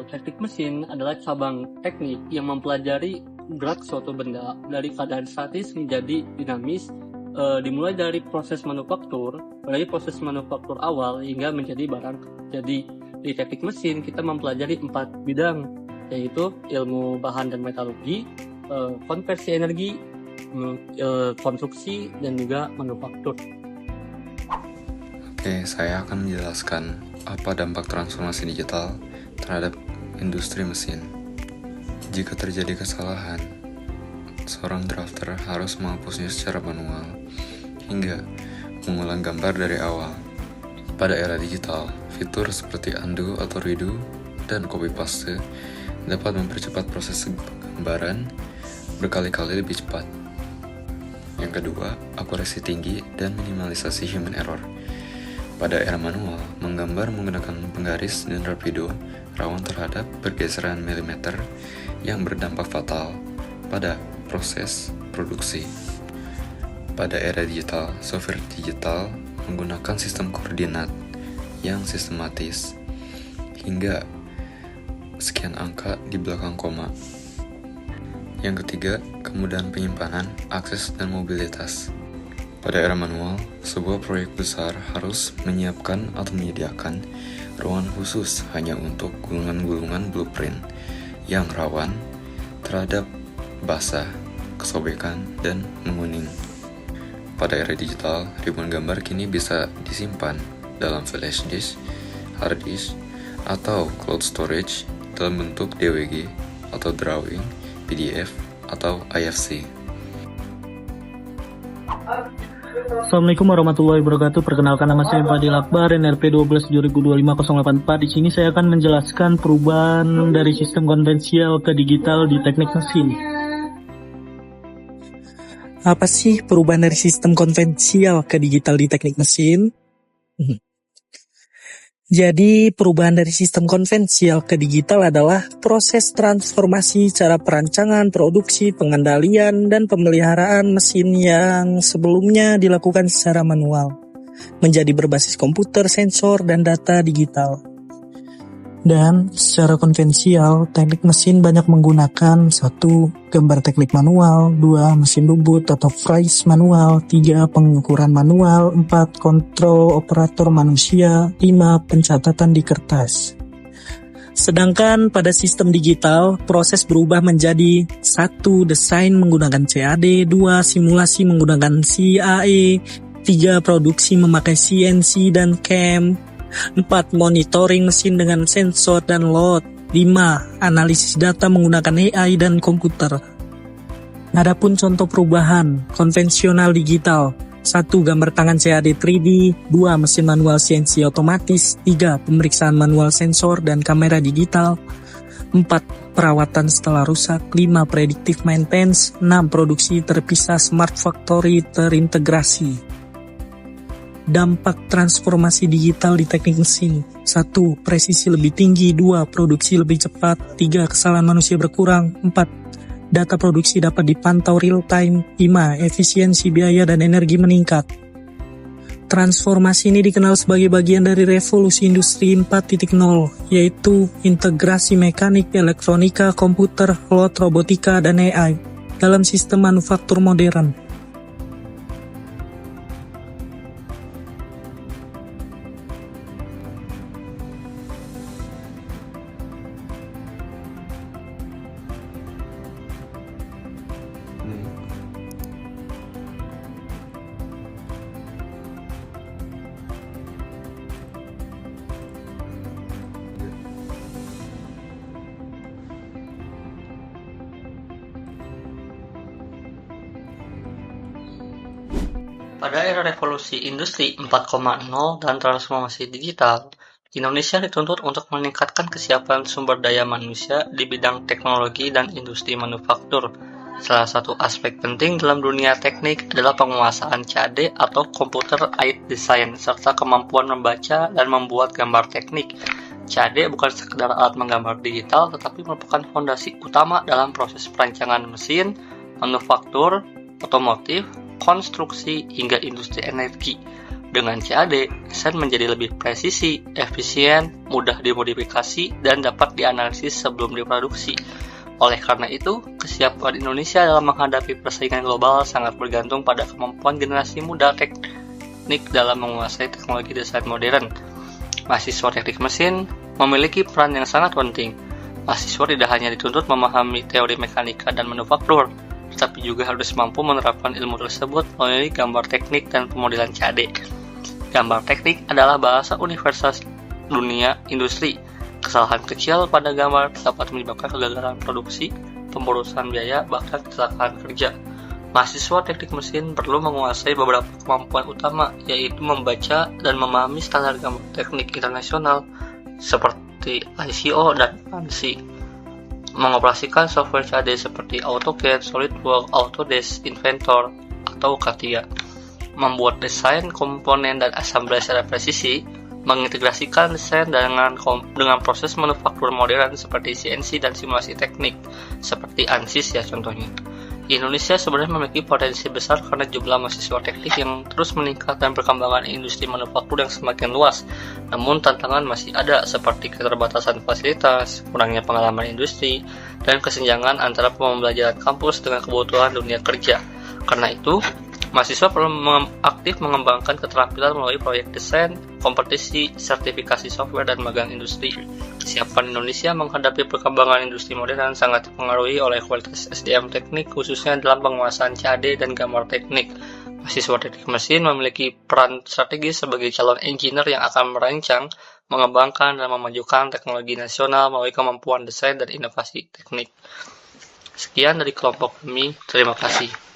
Teknik mesin adalah cabang teknik yang mempelajari gerak suatu benda dari keadaan statis menjadi dinamis, dimulai dari proses manufaktur awal hingga menjadi barang. Jadi di teknik mesin kita mempelajari 4 bidang, yaitu ilmu bahan dan metalurgi, konversi energi, konstruksi, dan juga manufaktur. Oke, saya akan menjelaskan apa dampak transformasi digital terhadap industri mesin. Jika terjadi kesalahan, seorang drafter harus menghapusnya secara manual hingga mengulang gambar dari awal. Pada era digital, fitur seperti undo atau redo dan copy paste dapat mempercepat proses penggambaran berkali-kali lebih cepat. Yang kedua, akurasi tinggi dan minimalisasi human error. Pada era manual, menggambar menggunakan penggaris dan rapido rawan terhadap pergeseran milimeter yang berdampak fatal pada proses produksi. Pada era digital, software digital menggunakan sistem koordinat yang sistematis hingga sekian angka di belakang koma. Yang ketiga, kemudahan penyimpanan, akses, dan mobilitas. Pada era manual, sebuah proyek besar harus menyiapkan atau menyediakan ruangan khusus hanya untuk gulungan-gulungan blueprint yang rawan terhadap basah, kesobekan, dan menguning. Pada era digital, ribuan gambar kini bisa disimpan dalam flash disk, hard disk, atau cloud storage dalam bentuk DWG atau drawing, PDF, atau IFC. Assalamualaikum warahmatullahi wabarakatuh. Perkenalkan, nama saya Fadil Akbar, NRP 12 2025-084. Di sini saya akan menjelaskan perubahan dari sistem konvensional ke digital di teknik mesin. Apa sih perubahan dari sistem konvensional ke digital di teknik mesin? Jadi, perubahan dari sistem konvensional ke digital adalah proses transformasi cara perancangan, produksi, pengendalian, dan pemeliharaan mesin yang sebelumnya dilakukan secara manual, menjadi berbasis komputer, sensor, dan data digital. Dan secara konvensional, teknik mesin banyak menggunakan 1. Gambar teknik manual, 2. Mesin bubut atau freeze manual, 3. Pengukuran manual, 4. Kontrol operator manusia, 5. Pencatatan di kertas. Sedangkan pada sistem digital, proses berubah menjadi 1. Desain menggunakan CAD, 2. Simulasi menggunakan CAE, 3. Produksi memakai CNC dan CAM, 4. Monitoring mesin dengan sensor dan load, 5. Analisis data menggunakan AI dan komputer. Adapun contoh perubahan konvensional digital: 1. Gambar tangan CAD 3D, 2. Mesin manual CNC otomatis, 3. Pemeriksaan manual sensor dan kamera digital, 4. Perawatan setelah rusak, 5. Predictive maintenance, 6. Produksi terpisah smart factory terintegrasi. Dampak transformasi digital di teknik mesin: 1. Presisi lebih tinggi, 2. Produksi lebih cepat, 3. Kesalahan manusia berkurang, 4. Data produksi dapat dipantau real time, 5. Efisiensi biaya dan energi meningkat. Transformasi ini dikenal sebagai bagian dari revolusi industri 4.0, yaitu integrasi mekanik, elektronika, komputer, load, robotika, dan AI dalam sistem manufaktur modern. Pada era revolusi industri 4.0 dan transformasi digital, Indonesia dituntut untuk meningkatkan kesiapan sumber daya manusia di bidang teknologi dan industri manufaktur. Salah satu aspek penting dalam dunia teknik adalah penguasaan CAD atau Computer Aided Design, serta kemampuan membaca dan membuat gambar teknik. CAD bukan sekedar alat menggambar digital, tetapi merupakan fondasi utama dalam proses perancangan mesin, manufaktur, otomotif, konstruksi, hingga industri energi. Dengan CAD, desain menjadi lebih presisi, efisien, mudah dimodifikasi, dan dapat dianalisis sebelum diproduksi. Oleh karena itu, kesiapan Indonesia dalam menghadapi persaingan global sangat bergantung pada kemampuan generasi muda teknik dalam menguasai teknologi desain modern. Mahasiswa teknik mesin memiliki peran yang sangat penting. Mahasiswa tidak hanya dituntut memahami teori mekanika dan manufaktur, tetapi juga harus mampu menerapkan ilmu tersebut melalui gambar teknik dan pemodelan CAD. Gambar teknik adalah bahasa universal dunia industri. Kesalahan kecil pada gambar dapat menyebabkan kegagalan produksi, pemborosan biaya, bahkan kecelakaan kerja. Mahasiswa teknik mesin perlu menguasai beberapa kemampuan utama, yaitu membaca dan memahami standar gambar teknik internasional seperti ISO dan ANSI, mengoperasikan software CAD seperti AutoCAD, SolidWorks, Autodesk, Inventor, atau CATIA, membuat desain komponen dan assembly secara presisi, mengintegrasikan desain dengan proses manufaktur modern seperti CNC dan simulasi teknik seperti ANSYS ya contohnya. Indonesia sebenarnya memiliki potensi besar karena jumlah mahasiswa teknik yang terus meningkat dan perkembangan industri manufaktur yang semakin luas. Namun tantangan masih ada seperti keterbatasan fasilitas, kurangnya pengalaman industri, dan kesenjangan antara pembelajaran kampus dengan kebutuhan dunia kerja. Karena itu, mahasiswa perlu aktif mengembangkan keterampilan melalui proyek desain, kompetisi, sertifikasi software, dan magang industri. Kesiapan Indonesia menghadapi perkembangan industri modern sangat dipengaruhi oleh kualitas SDM teknik, khususnya dalam penguasaan CAD dan gambar teknik. Mahasiswa teknik mesin memiliki peran strategis sebagai calon engineer yang akan merancang, mengembangkan, dan memajukan teknologi nasional melalui kemampuan desain dan inovasi teknik. Sekian dari kelompok kami, terima kasih.